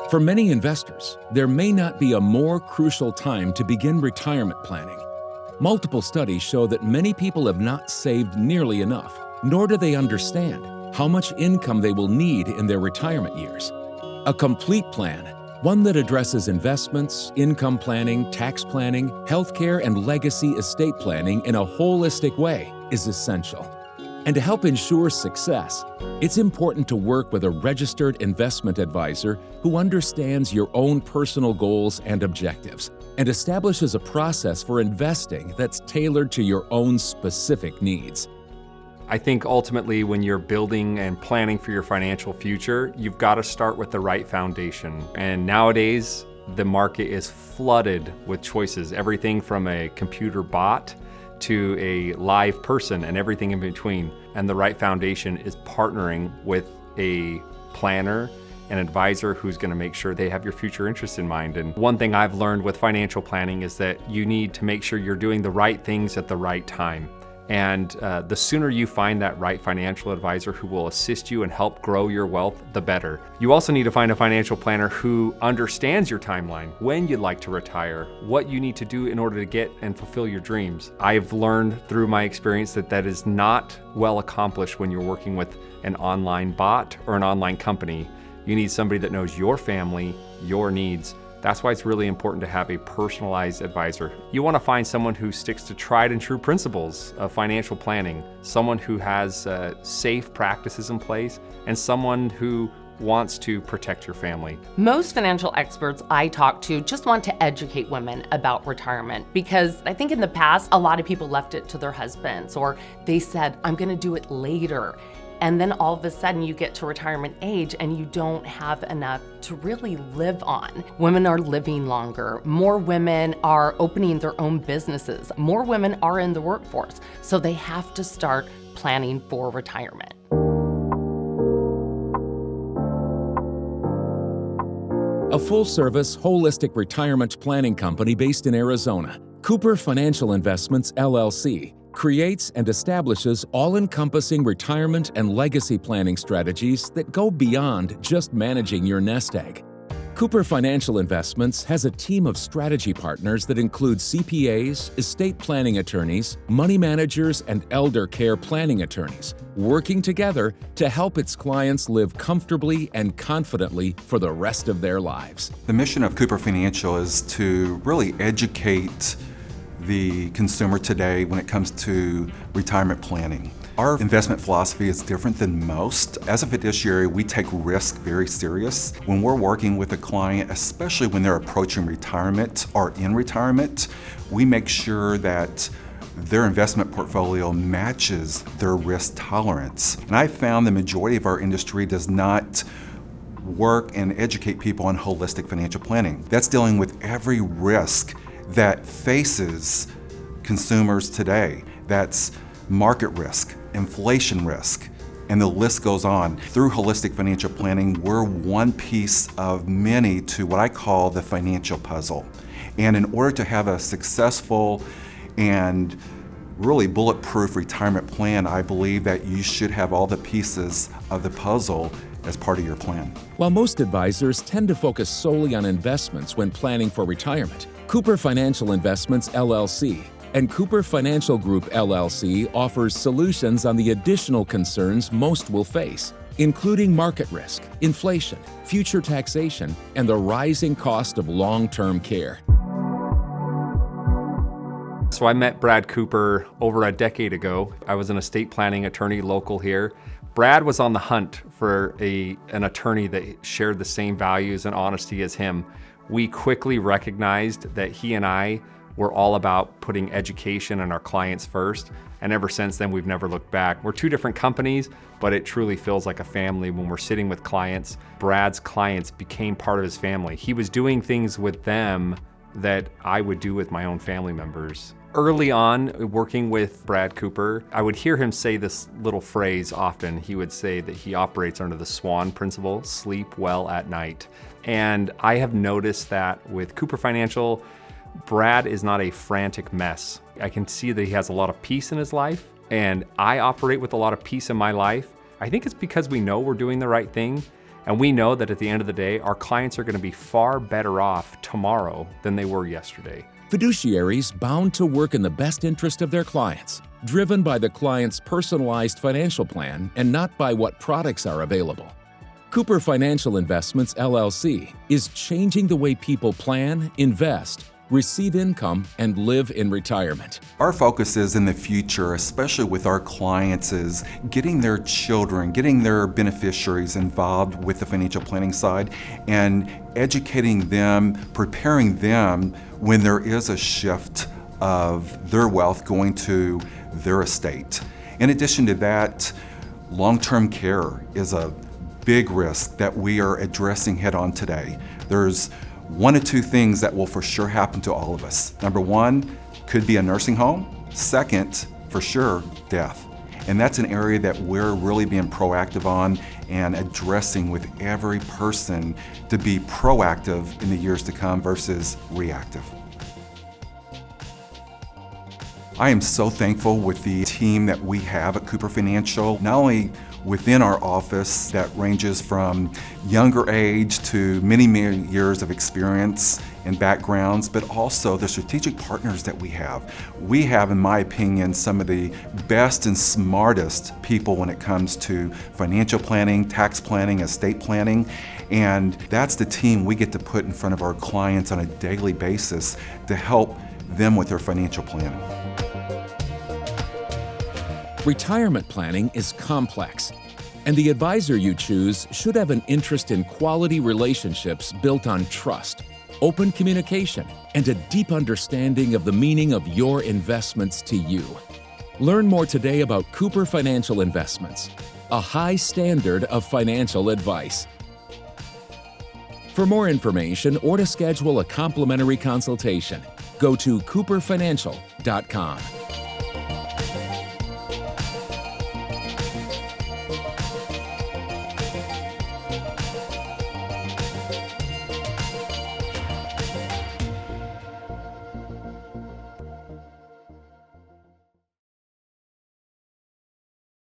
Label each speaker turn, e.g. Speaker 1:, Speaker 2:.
Speaker 1: For many investors, there may not be a more crucial time to begin retirement planning. Multiple studies show that many people have not saved nearly enough, nor do they understand how much income they will need in their retirement years. A complete plan, one that addresses investments, income planning, tax planning, healthcare, and legacy estate planning in a holistic way, is essential. And to help ensure success, it's important to work with a registered investment advisor who understands your own personal goals and objectives and establishes a process for investing that's tailored to your own specific needs.
Speaker 2: I think ultimately when you're building and planning for your financial future, you've got to start with the right foundation. And nowadays, the market is flooded with choices, everything from a computer bot to a live person and everything in between. And the right foundation is partnering with a planner, an advisor who's going to make sure they have your future interests in mind. And one thing I've learned with financial planning is that you need to make sure you're doing the right things at the right time. And the sooner you find that right financial advisor who will assist you and help grow your wealth, the better. You also need to find a financial planner who understands your timeline, when you'd like to retire, what you need to do in order to get and fulfill your dreams. I've learned through my experience that that is not well accomplished when you're working with an online bot or an online company. You need somebody that knows your family, your needs. That's why it's really important to have a personalized advisor. You want to find someone who sticks to tried and true principles of financial planning, someone who has safe practices in place, and someone who wants to protect your family.
Speaker 3: Most financial experts I talk to just want to educate women about retirement because I think in the past, a lot of people left it to their husbands or they said, I'm going to do it later. And then all of a sudden you get to retirement age and you don't have enough to really live on. Women are living longer. More women are opening their own businesses. More women are in the workforce. So they have to start planning for retirement.
Speaker 1: A full-service, holistic retirement planning company based in Arizona, Cooper Financial Investments LLC, creates and establishes all-encompassing retirement and legacy planning strategies that go beyond just managing your nest egg. Cooper Financial Investments has a team of strategy partners that include CPAs, estate planning attorneys, money managers, and elder care planning attorneys, working together to help its clients live comfortably and confidently for the rest of their lives.
Speaker 4: The mission of Cooper Financial is to really educate the consumer today when it comes to retirement planning. Our investment philosophy is different than most. As a fiduciary, we take risk very serious. When we're working with a client, especially when they're approaching retirement or in retirement, we make sure that their investment portfolio matches their risk tolerance. And I found the majority of our industry does not work and educate people on holistic financial planning. That's dealing with every risk that faces consumers today. That's market risk, inflation risk, and the list goes on. Through holistic financial planning, we're one piece of many to what I call the financial puzzle. And in order to have a successful and really bulletproof retirement plan, I believe that you should have all the pieces of the puzzle as part of your plan.
Speaker 1: While most advisors tend to focus solely on investments when planning for retirement, Cooper Financial Investments LLC and Cooper Financial Group LLC offers solutions on the additional concerns most will face, including market risk, inflation, future taxation, and the rising cost of long-term care.
Speaker 2: So I met Brad Cooper over a decade ago. I was an estate planning attorney local here. Brad was on the hunt for an attorney that shared the same values and honesty as him. We quickly recognized that he and I were all about putting education and our clients first. And ever since then, we've never looked back. We're two different companies, but it truly feels like a family when we're sitting with clients. Brad's clients became part of his family. He was doing things with them that I would do with my own family members. Early on, working with Brad Cooper, I would hear him say this little phrase often. He would say that he operates under the SWAN principle, sleep well at night. And I have noticed that with Cooper Financial, Brad is not a frantic mess. I can see that he has a lot of peace in his life, and I operate with a lot of peace in my life. I think it's because we know we're doing the right thing, And we know that at the end of the day, our clients are going to be far better off tomorrow than they were yesterday.
Speaker 1: Fiduciaries bound to work in the best interest of their clients, driven by the client's personalized financial plan and not by what products are available. Cooper Financial Investments LLC is changing the way people plan, invest, receive income, and live in retirement.
Speaker 4: Our focus is in the future, especially with our clients, is getting their children, getting their beneficiaries involved with the financial planning side and educating them, preparing them when there is a shift of their wealth going to their estate. In addition to that, long-term care is a big risk that we are addressing head-on today. There's one of two things that will for sure happen to all of us. Number one, could be a nursing home. Second, for sure, death. And that's an area that we're really being proactive on and addressing with every person to be proactive in the years to come versus reactive. I am so thankful with the team that we have at Cooper Financial, not only within our office that ranges from younger age to many, many years of experience and backgrounds, but also the strategic partners that we have. We have, in my opinion, some of the best and smartest people when it comes to financial planning, tax planning, estate planning, and that's the team we get to put in front of our clients on a daily basis to help them with their financial planning.
Speaker 1: Retirement planning is complex, and the advisor you choose should have an interest in quality relationships built on trust, open communication, and a deep understanding of the meaning of your investments to you. Learn more today about Cooper Financial Investments, a high standard of financial advice. For more information or to schedule a complimentary consultation, go to cooperfinancial.com.